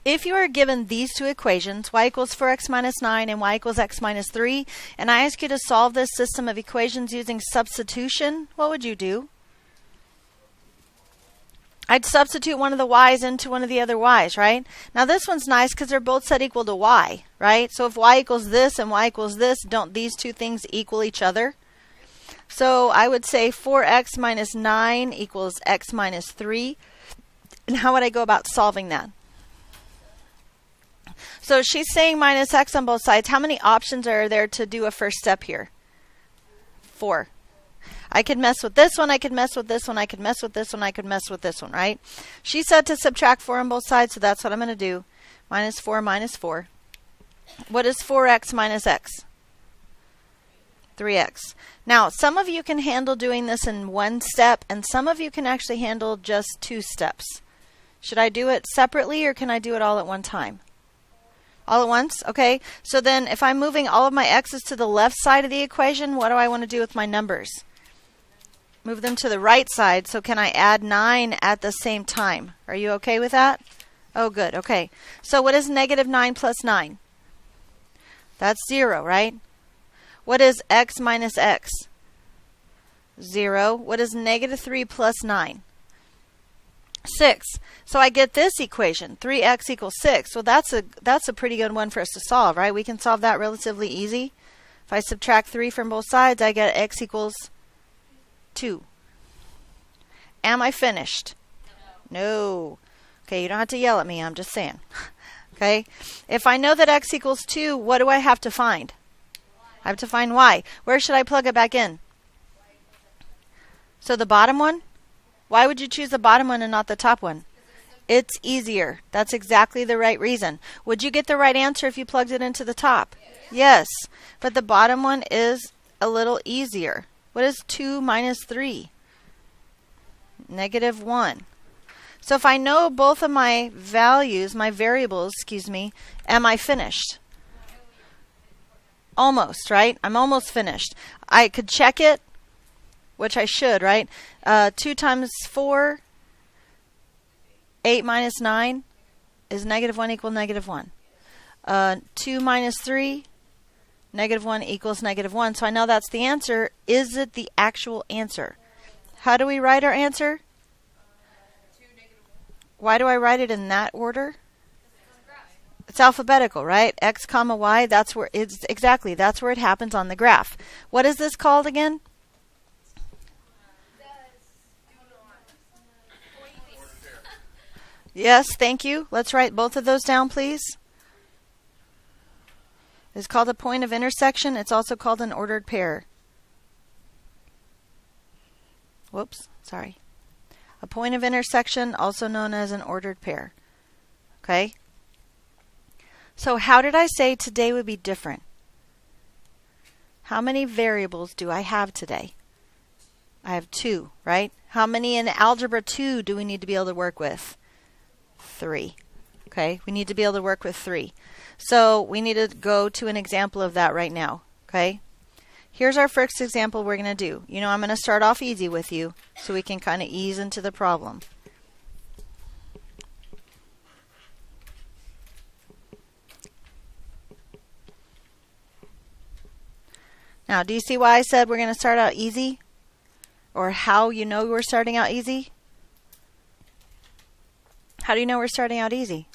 if you are given these two equations, y equals 4x minus 9 and y equals x minus 3, and I ask you to solve this system of equations using substitution, what would you do? I'd substitute one of the y's into one of the other y's, right? Now this one's nice because they're both set equal to y, right? So if y equals this and y equals this, don't these two things equal each other? So I would say 4x minus 9 equals x minus 3. And how would I go about solving that? So she's saying minus x on both sides. How many options are there to do a first step here? 4. I could mess with this one, I could mess with this one, I could mess with this one, I could mess with this one, right? She said to subtract 4 on both sides, so that's what I'm going to do. Minus 4 minus 4. What is 4x minus x? 3x. Now, some of you can handle doing this in one step, and some of you can actually handle just 2 steps. Should I do it separately, or can I do it all at one time? All at once? Okay. So then if I'm moving all of my x's to the left side of the equation, what do I want to do with my numbers? Move them to the right side. So can I add 9 at the same time? Are you okay with that? Oh, good. Okay. So what is negative 9 plus 9? That's 0, right? What is x minus x? 0. What is negative 3 plus 9? 6. So I get this equation, 3x equals 6. Well, that's a pretty good one for us to solve, right? We can solve that relatively easy. If I subtract 3 from both sides, I get x equals 2. Am I finished? No. Okay, you don't have to yell at me. I'm just saying. Okay? If I know that x equals 2, what do I have to find? I have to find y. Where should I plug it back in? So the bottom one? Why would you choose the bottom one and not the top one? It's easier. That's exactly the right reason. Would you get the right answer if you plugged it into the top? Yes. But the bottom one is a little easier. What is 2 minus 3? Negative 1. So if I know both of my values, my variables, am I finished? Almost, right? I'm almost finished. I could check it, which I should, right? 2 times 4, 8 minus 9 is negative 1 equal negative 1. 2 minus 3, negative 1 equals negative 1. So I know that's the answer. Is it the actual answer? How do we write our answer? Why do I write it in that order? It's alphabetical, right? X comma Y, that's where it's exactly, that's where it happens on the graph. What is this called again? Yes, thank you. Let's write both of those down, please. It's called a point of intersection. It's also called an ordered pair. Whoops, sorry. A point of intersection, also known as an ordered pair. Okay? So how did I say today would be different? How many variables do I have today? I have 2, right? How many in Algebra 2 do we need to be able to work with? 3. Okay, we need to be able to work with 3. So we need to go to an example of that right now. Okay, here's our first example we're going to do. You know, I'm going to start off easy with you so we can kind of ease into the problem. Now, do you see why I said we're going to start out easy? Or how you know we're starting out easy? How do you know we're starting out easy?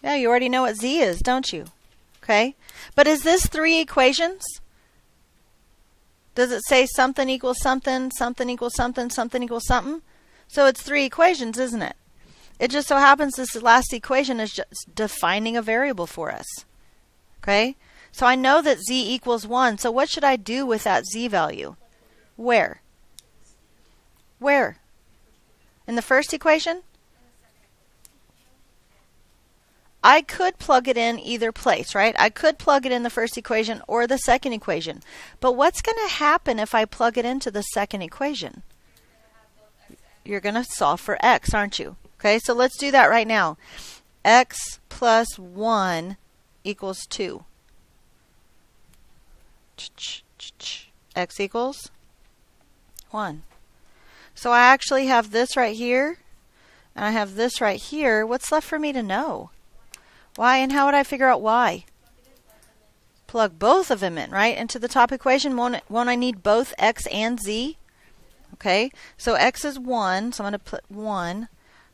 Yeah, you already know what z is, don't you? Okay. But is this 3 equations? Does it say something equals something, something equals something, something equals something? So it's 3 equations, isn't it? It just so happens this last equation is just defining a variable for us. Okay. So I know that z equals 1. So what should I do with that z value? Where? Where? In the first equation? I could plug it in either place, right? I could plug it in the first equation or the second equation. But what's going to happen if I plug it into the second equation? You're going to solve for x, aren't you? Okay, so let's do that right now. X plus 1 equals 2. X equals 1. So I actually have this right here. and I have this right here, what's left for me to know? Y, and how would I figure out Y? Plug both of them in, right? Into the top equation. Won't I need both X and Z? Okay, so X is 1, so I'm going to put 1,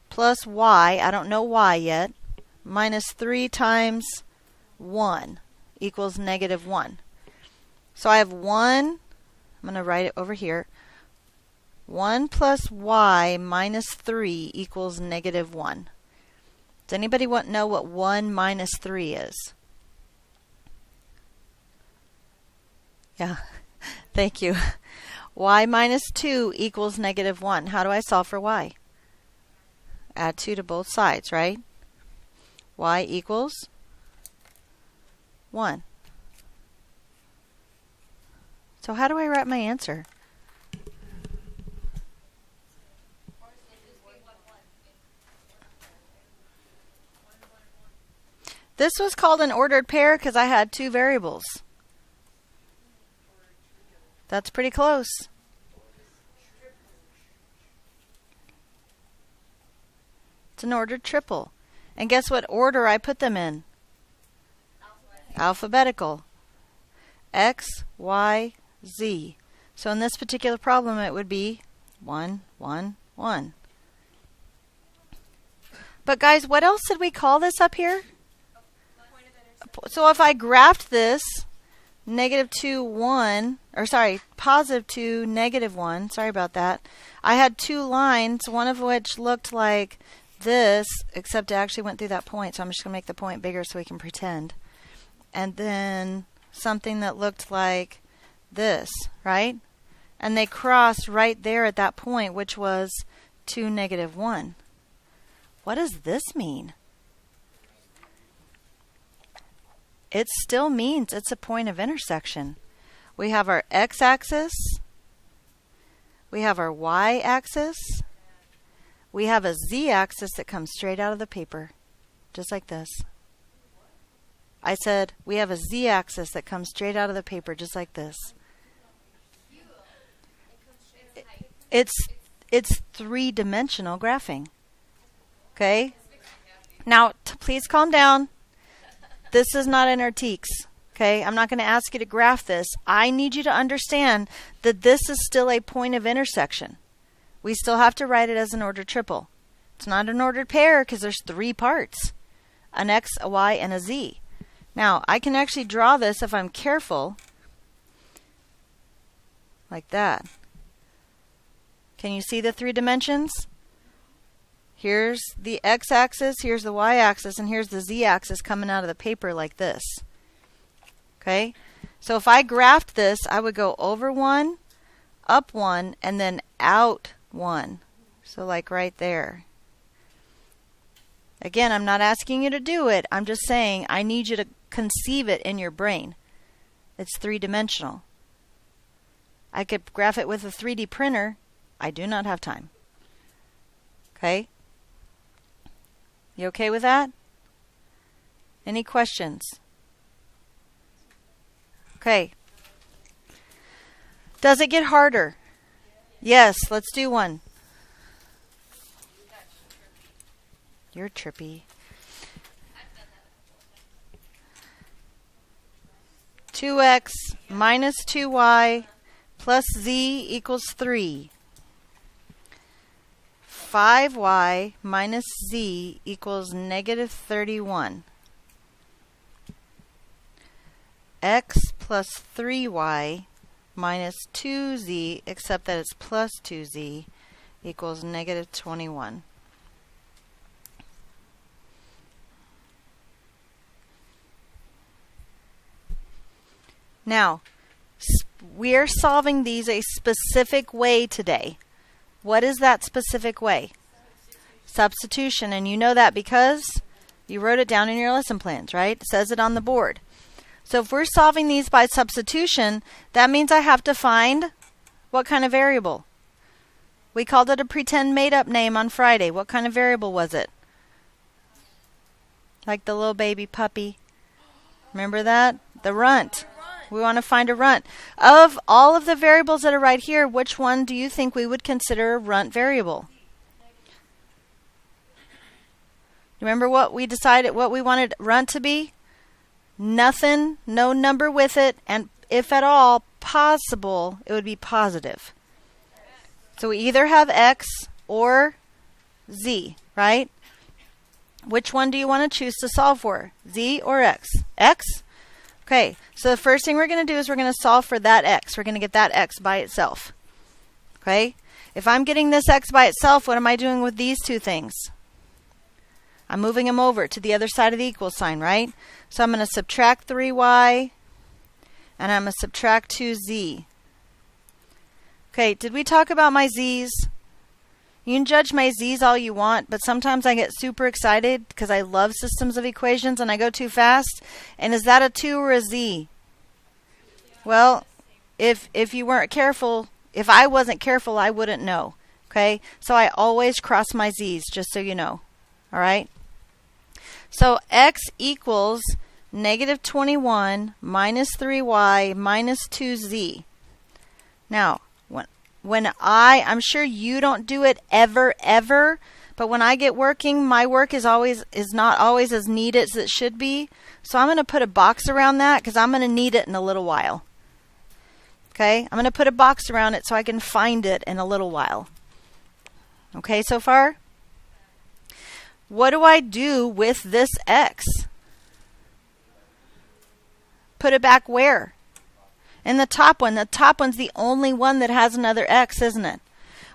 plus Y, I don't know Y yet, minus 3 times 1 equals negative 1. So I have 1, I'm going to write it over here, 1 plus Y minus 3 equals negative 1. Does anybody know what 1 minus 3 is? Yeah, thank you. Y minus 2 equals negative 1. How do I solve for Y? Add 2 to both sides, right? Y equals 1. So how do I write my answer? This was called an ordered pair because I had 2 variables. That's pretty close. It's an ordered triple. And guess what order I put them in? Alphabetical. X, Y, Z. So in this particular problem it would be 1, 1, 1. But guys, what else did we call this up here? So if I graphed this, negative 2, 1, or sorry, positive 2, negative 1, sorry about that. I had 2 lines, one of which looked like this, except it actually went through that point, so I'm just going to make the point bigger so we can pretend. And then something that looked like this, right? And they crossed right there at that point, which was 2, negative 1. What does this mean? It still means it's a point of intersection. We have our x-axis, we have our y-axis, we have a z-axis that comes straight out of the paper, just like this. I said we have a z-axis that comes straight out of the paper, just like this. It's three-dimensional graphing. Okay? Now, please calm down. This is not NRTX. Okay? I'm not going to ask you to graph this. I need you to understand that this is still a point of intersection. We still have to write it as an ordered triple. It's not an ordered pair because there's 3 parts. An X, a Y, and a Z. Now, I can actually draw this if I'm careful. Like that. Can you see the 3 dimensions? Here's the x-axis, here's the y-axis, and here's the z-axis coming out of the paper like this. Okay? So if I graphed this, I would go over 1, up 1, and then out 1. So like right there. Again, I'm not asking you to do it. I'm just saying I need you to conceive it in your brain. It's 3-dimensional. I could graph it with a 3D printer. I do not have time. Okay? You okay with that? Any questions? Okay. Does it get harder? Yes, let's do one. You're trippy. 2x minus 2y plus z equals 3. 5y minus z equals negative 31. X plus 3y minus 2z, except that it's plus 2z, equals negative 21. Now, we're solving these a specific way today. What is that specific way? Substitution. And you know that because you wrote it down in your lesson plans, right? It says it on the board. So if we're solving these by substitution, that means I have to find what kind of variable? We called it a pretend made-up name on Friday. What kind of variable was it? Like the little baby puppy. Remember that? The runt. We want to find a runt. Of all of the variables that are right here, which one do you think we would consider a runt variable? Remember what we decided, what we wanted runt to be? Nothing, no number with it, and if at all possible, it would be positive. So we either have x or z, right? Which one do you want to choose to solve for? Z or x? X? Okay, so the first thing we're going to do is we're going to solve for that x. We're going to get that x by itself. Okay? If I'm getting this x by itself, what am I doing with these two things? I'm moving them over to the other side of the equal sign, right? So I'm going to subtract 3y, and I'm going to subtract 2z. Okay, did we talk about my z's? You can judge my z's all you want, but sometimes I get super excited because I love systems of equations and I go too fast. And is that a 2 or a z? Well, if you weren't careful, if I wasn't careful, I wouldn't know. Okay, so I always cross my z's, just so you know. All right? So x equals negative 21 minus 3y minus 2z. Now, when I'm sure you don't do it ever, but when I get working, my work is not always as neat as it should be. So I'm going to put a box around that because I'm going to need it in a little while. Okay, I'm going to put a box around it so I can find it in a little while. Okay, so far? What do I do with this x? Put it back where? In the top one. The top one's the only one that has another x, isn't it?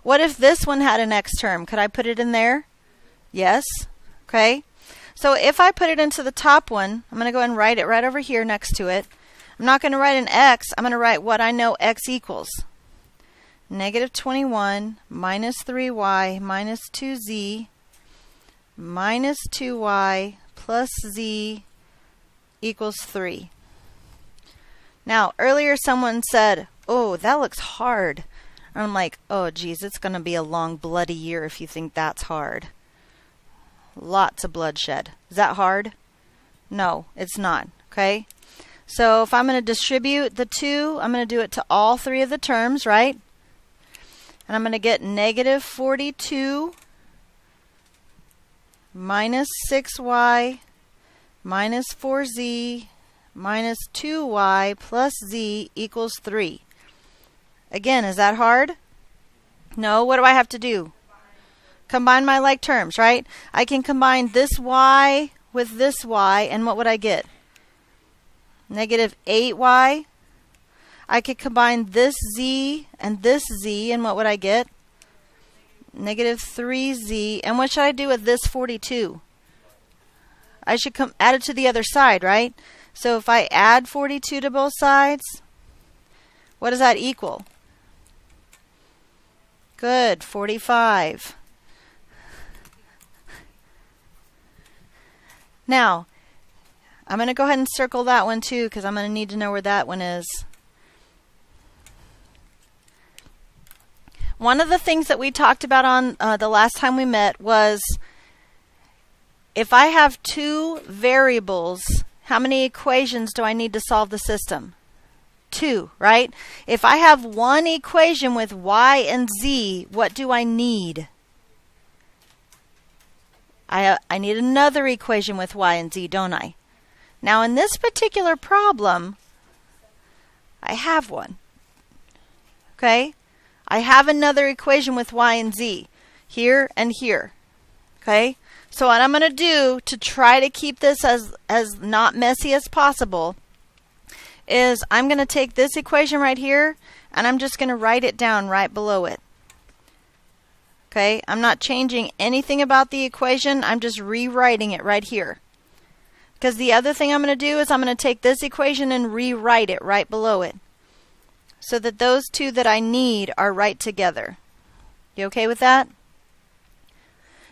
What if this one had an x term? Could I put it in there? Yes. Okay. So if I put it into the top one, I'm going to go and write it right over here next to it. I'm not going to write an x. I'm going to write what I know x equals. Negative 21 minus 3y minus 2z minus 2y plus z equals 3. Now, earlier someone said, oh, that looks hard. And I'm like, oh, geez, it's going to be a long, bloody year if you think that's hard. Lots of bloodshed. Is that hard? No, it's not. Okay? So if I'm going to distribute the 2, I'm going to do it to all 3 of the terms, right? And I'm going to get negative 42 minus 6y minus 4z minus 2y plus z equals 3. Again, is that hard? No. What do I have to do? Combine my like terms, right? I can combine this y with this y, and what would I get? Negative 8y. I could combine this z and this z, and what would I get? Negative 3z. And what should I do with this 42? I should add it to the other side, right? So if I add 42 to both sides, what does that equal? Good, 45. Now, I'm going to go ahead and circle that one too because I'm going to need to know where that one is. One of the things that we talked about on the last time we met was if I have 2 variables, how many equations do I need to solve the system? 2, right? If I have one equation with y and z, what do I need? I need another equation with y and z, don't I? Now in this particular problem, I have one. Okay? I have another equation with y and z here and here. Okay? So what I'm going to do to try to keep this as not messy as possible is I'm going to take this equation right here and I'm just going to write it down right below it. Okay? I'm not changing anything about the equation. I'm just rewriting it right here. Because the other thing I'm going to do is I'm going to take this equation and rewrite it right below it, so that those 2 that I need are right together. You okay with that?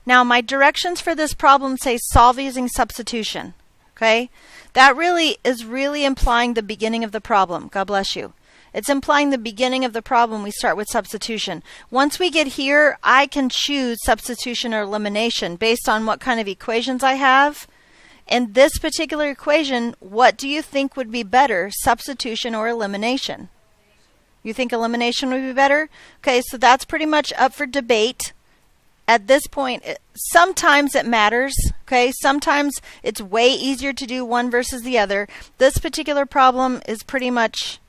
Now my directions for this problem say solve using substitution. Okay? That really is implying the beginning of the problem. God bless you. It's implying the beginning of the problem. We start with substitution. Once we get here, I can choose substitution or elimination based on what kind of equations I have. In this particular equation, what do you think would be better, substitution or elimination? You think elimination would be better? Okay, so that's pretty much up for debate at this point, sometimes it matters, okay? Sometimes it's way easier to do one versus the other. This particular problem is pretty much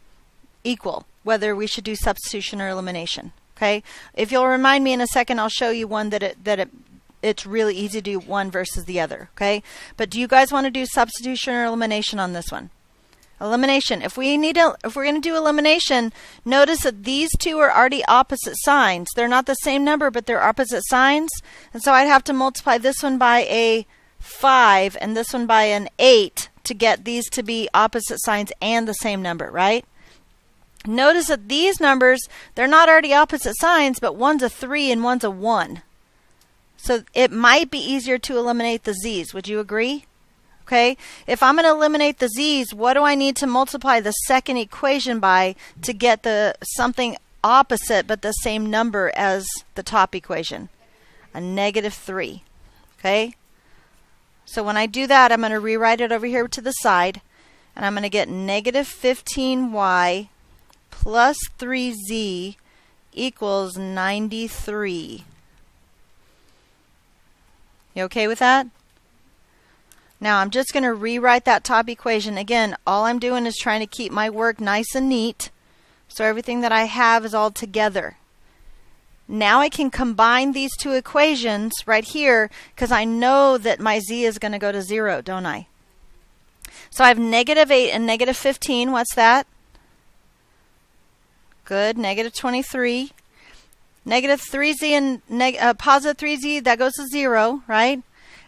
equal, whether we should do substitution or elimination, okay? If you'll remind me in a second, I'll show you one it's really easy to do one versus the other, okay? But do you guys want to do substitution or elimination on this one? Elimination. If we're going to do elimination, notice that these two are already opposite signs. They're not the same number, but they're opposite signs. And so I'd have to multiply this one by a 5 and this one by an 8 to get these to be opposite signs and the same number, right? Notice that these numbers, they're not already opposite signs, but one's a 3 and one's a 1. So it might be easier to eliminate the z's. Would you agree? Okay, if I'm going to eliminate the z's, what do I need to multiply the second equation by to get the something opposite but the same number as the top equation? A -3. Okay, so when I do that, I'm going to rewrite it over here to the side, and I'm going to get -15y plus 3z equals 93. You okay with that? Now I'm just going to rewrite that top equation. Again, all I'm doing is trying to keep my work nice and neat, so everything that I have is all together. Now I can combine these two equations right here because I know that my z is going to go to 0, don't I? So I have -8 and -15. What's that? Good. -23. -3z and positive 3z, that goes to 0, right?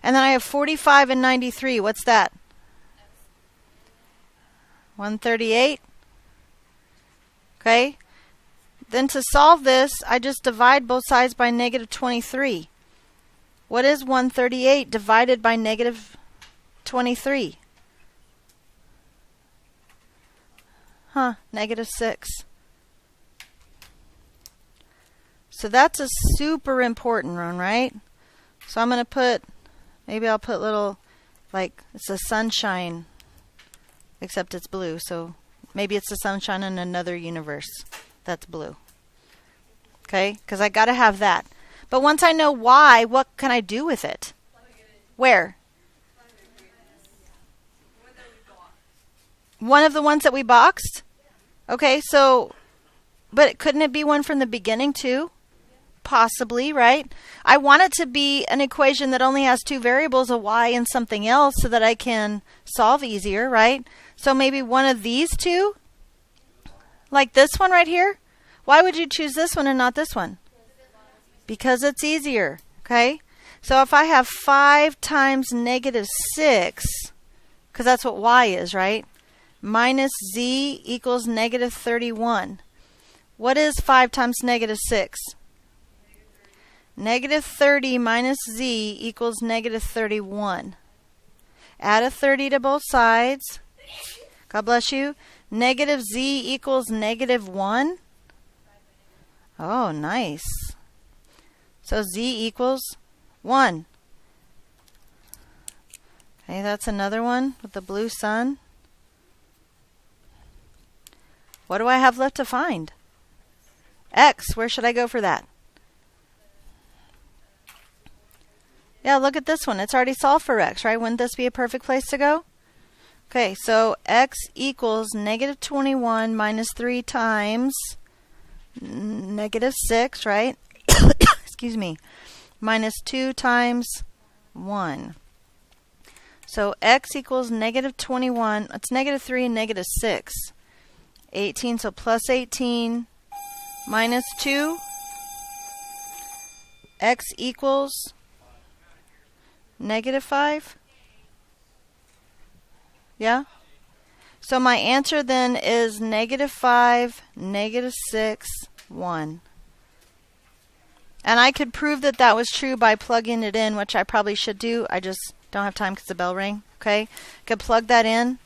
And then I have 45 and 93. What's that? 138. Okay. Then to solve this, I just divide both sides by -23. What is 138 divided by -23? -6. So that's a super important one, right? So I'm going to put, maybe I'll put little, like, it's a sunshine, except it's blue. So maybe it's the sunshine in another universe that's blue. Okay, because I got to have that. But once I know why, what can I do with it? Where? One of the ones that we boxed? Okay, so, but couldn't it be one from the beginning too? Possibly, right? I want it to be an equation that only has two variables, a y and something else, so that I can solve easier, right? So maybe one of these two? Like this one right here? Why would you choose this one and not this one? Because it's easier, okay? So if I have 5 times -6, because that's what y is, right? Minus z equals -31. What is 5 times -6? -30 minus z equals -31. Add a 30 to both sides. God bless you. -z equals -1. Oh, nice. So z equals 1. Okay, that's another one with the blue sun. What do I have left to find? X. Where should I go for that? Yeah, look at this one. It's already solved for x, right? Wouldn't this be a perfect place to go? Okay, so x equals -21 minus 3 times -6, right? Excuse me. Minus 2 times 1. So x equals -21. It's -3 and -6. 18, so plus 18 minus 2. X equals -5. Yeah? So my answer then is -5, -6, 1. And I could prove that that was true by plugging it in, which I probably should do. I just don't have time because the bell rang. Okay? Could plug that in.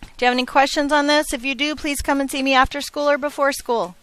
Do you have any questions on this? If you do, please come and see me after school or before school.